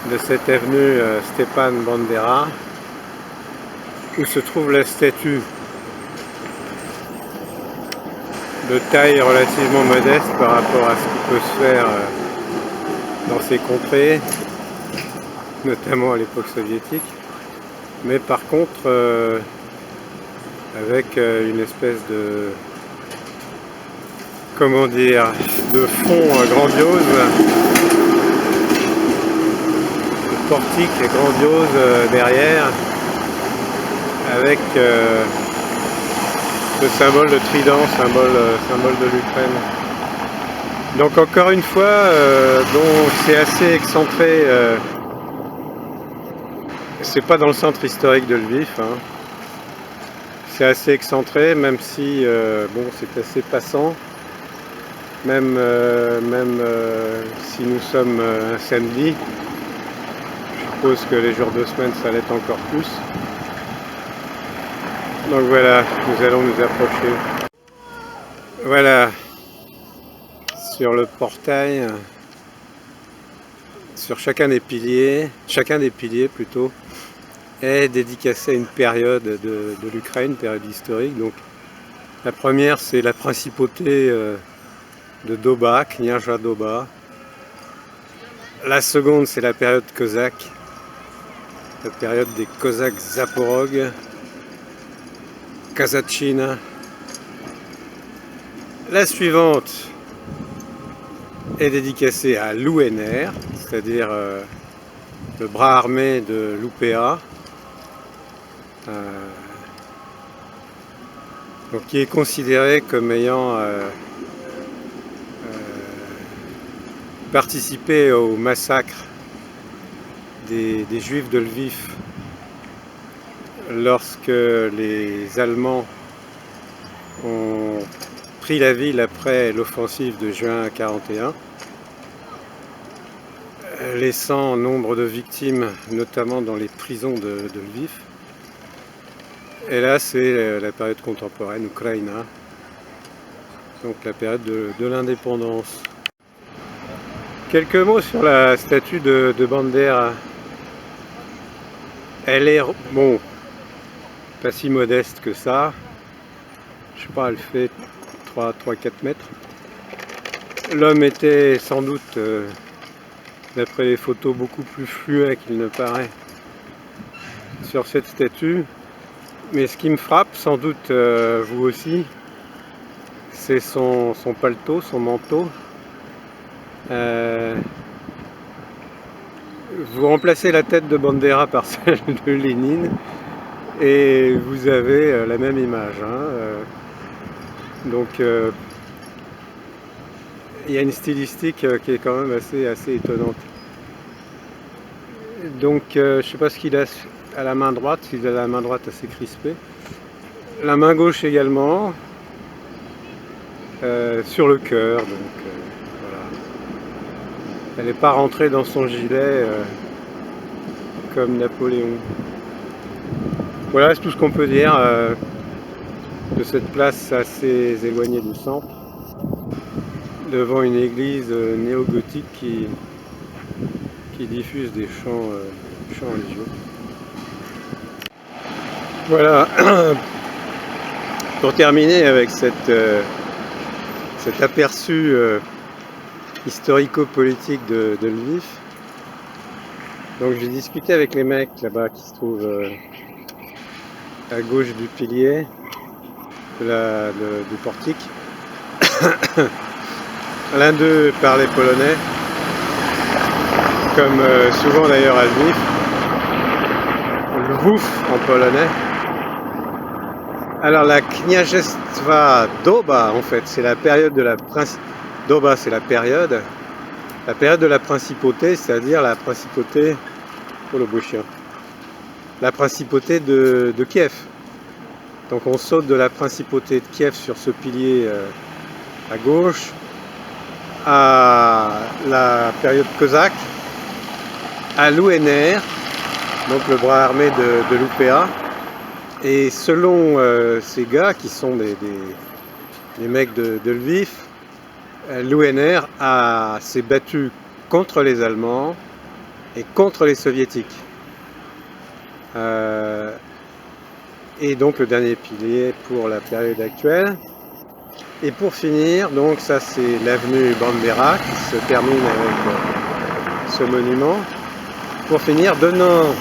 de cette avenue Stepan Bandera, où se trouve la statue de taille relativement modeste par rapport à ce qui peut se faire dans ces contrées, notamment à l'époque soviétique, mais par contre avec une espèce de, comment dire, de fond grandiose, de portique grandiose derrière, avec le symbole de trident, symbole de l'Ukraine. Donc encore une fois, c'est assez excentré. C'est pas dans le centre historique de Lviv. Hein. C'est assez excentré, même si bon, c'est assez passant. Même si nous sommes un samedi, je suppose que les jours de semaine ça l'est encore plus. Donc voilà, nous allons nous approcher. Voilà, sur le portail, sur chacun des piliers plutôt, est dédicacé à une période de l'Ukraine, période historique. Donc la première, c'est la principauté de Doba, Kniaja Doba. La seconde, c'est la période cosaque, la période des Cosaques Zaporog, Kazachina. La suivante est dédicacée à l'UNR, c'est-à-dire le bras armé de l'UPA, donc qui est considéré comme ayant participé au massacre des Juifs de Lviv lorsque les Allemands ont pris la ville après l'offensive de juin 1941, laissant nombre de victimes, notamment dans les prisons de Lviv. Et là, c'est la période contemporaine, Ukraina, donc la période de l'indépendance. Quelques mots sur la statue de Bandera. Elle est, bon, pas si modeste que ça. Je sais pas, elle fait 3-4 mètres. L'homme était sans doute, d'après les photos, beaucoup plus fluet qu'il ne paraît sur cette statue. Mais ce qui me frappe, sans doute vous aussi, c'est son paletot, son manteau. Vous remplacez la tête de Bandera par celle de Lénine et vous avez la même image. Hein. Donc il y a une stylistique qui est quand même assez étonnante. Donc je ne sais pas ce qu'il a à la main droite, s'il a la main droite assez crispée. La main gauche également, sur le cœur. Donc voilà. Elle n'est pas rentrée dans son gilet comme Napoléon. Voilà, c'est tout ce qu'on peut dire de cette place assez éloignée du centre, devant une église néo-gothique qui diffuse des chants religieux. Voilà, pour terminer avec cet aperçu historico-politique de Lviv. Donc j'ai discuté avec les mecs là-bas qui se trouvent à gauche du pilier du portique. L'un d'eux parlait polonais, comme souvent d'ailleurs à Lviv, Lwów en polonais. Alors la Kniazeństwa Doba, en fait, c'est la période de la Doba, c'est la période de la principauté, c'est-à-dire la principauté, oh le beau chien, la principauté de Kiev. Donc on saute de la principauté de Kiev sur ce pilier à gauche à la période cosaque, à l'UNR, donc le bras armé de l'UPA. Et selon ces gars qui sont des mecs de Lviv, l'UNR s'est battu contre les Allemands et contre les Soviétiques. Et donc le dernier pilier pour la période actuelle. Et pour finir, donc ça c'est l'avenue Bandera qui se termine avec ce monument. Pour finir, de nord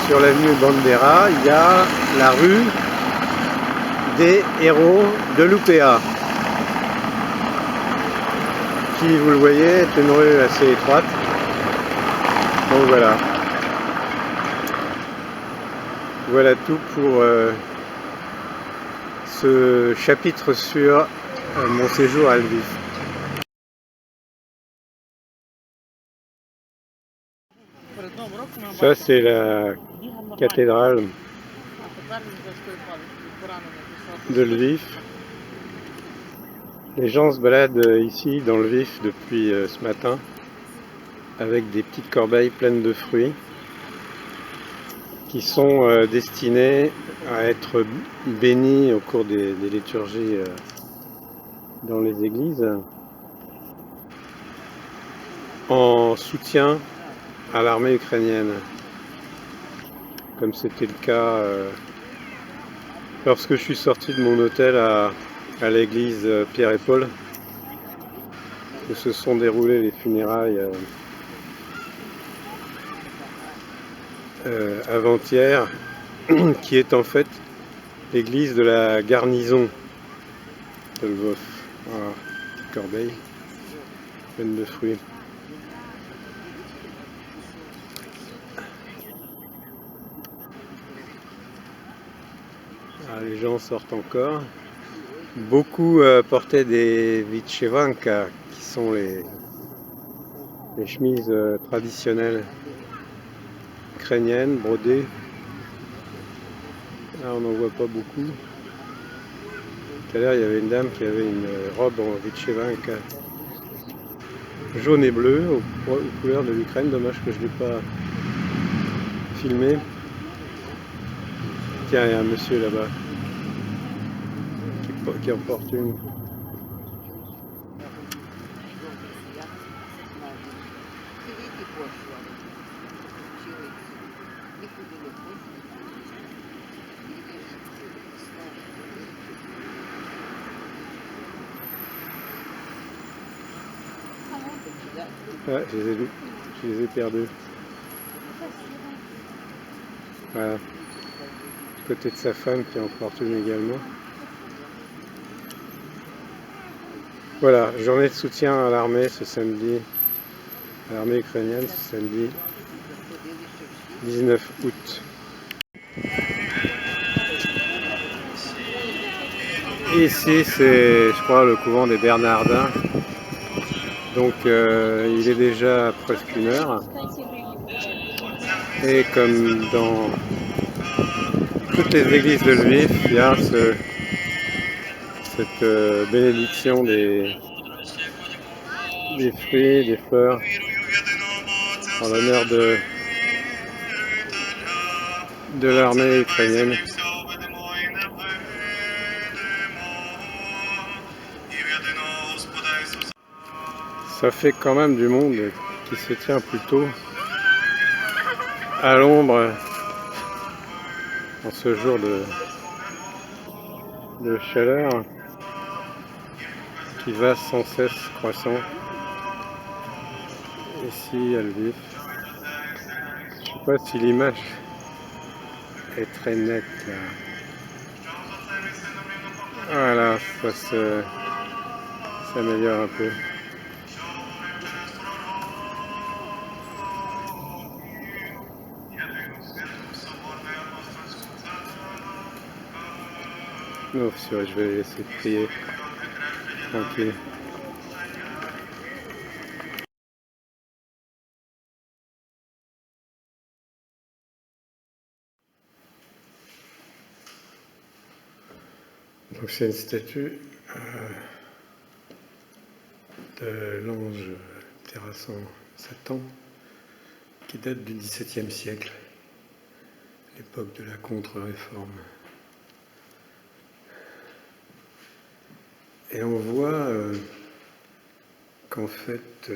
sur l'avenue Bandera, il y a la rue des héros de l'UPA, qui, vous le voyez, est une rue assez étroite. Donc voilà. Voilà tout pour ce chapitre sur mon séjour à Lviv. Ça c'est la cathédrale de Lviv. Les gens se baladent ici dans Lviv depuis ce matin avec des petites corbeilles pleines de fruits qui sont destinés à être bénis au cours des liturgies dans les églises en soutien à l'armée ukrainienne, comme c'était le cas lorsque je suis sorti de mon hôtel à l'église Pierre et Paul, où se sont déroulées les funérailles avant-hier, qui est en fait l'église de la garnison de Lvov. Voilà, petite corbeille pleine de fruits. Ah, les gens sortent encore. Beaucoup portaient des vitchevanka, qui sont les chemises traditionnelles ukrainiennes, brodées. Là, on n'en voit pas beaucoup. Tout à l'heure, il y avait une dame qui avait une robe en vitchevanka jaune et bleu, aux couleurs de l'Ukraine. Dommage que je ne l'ai pas filmé. Tiens, il y a un monsieur là-bas qui en porte une. Ah, je les ai perdus. Voilà. Du côté de sa femme qui en porte une également. Voilà, journée de soutien à l'armée ce samedi, à l'armée ukrainienne ce samedi 19 août. Ici c'est, je crois, le couvent des Bernardins. Donc il est déjà presque 1h. Et comme dans toutes les églises de Lviv, il y a cette bénédiction des fruits, des fleurs, en l'honneur de l'armée ukrainienne. Ça fait quand même du monde qui se tient plutôt à l'ombre en ce jour de chaleur qui va sans cesse croissant ici à Lviv. Je ne sais pas si l'image est très nette là. Voilà, ça s'améliore un peu. Non, je vais les laisser prier tranquille. Donc c'est une statue de l'ange terrassant Satan qui date du XVIIe siècle. l'époque de la contre-réforme. Et on voit qu'en fait,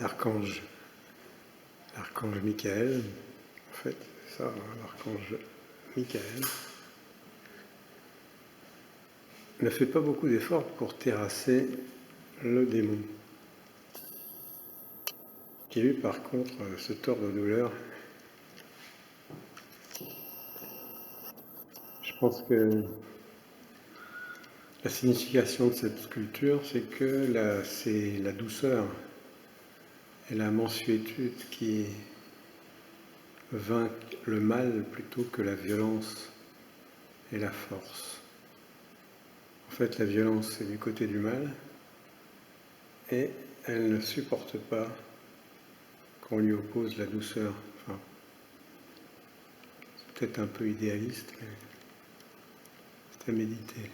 l'archange Michael, en fait, c'est ça, l'archange Michael, ne fait pas beaucoup d'efforts pour terrasser le démon, qui lui par contre se tord de douleur. Je pense que la signification de cette sculpture, c'est que c'est la douceur et la mansuétude qui vainquent le mal plutôt que la violence et la force. En fait, la violence, c'est du côté du mal, et elle ne supporte pas qu'on lui oppose la douceur. Enfin, c'est peut-être un peu idéaliste, mais c'est à méditer.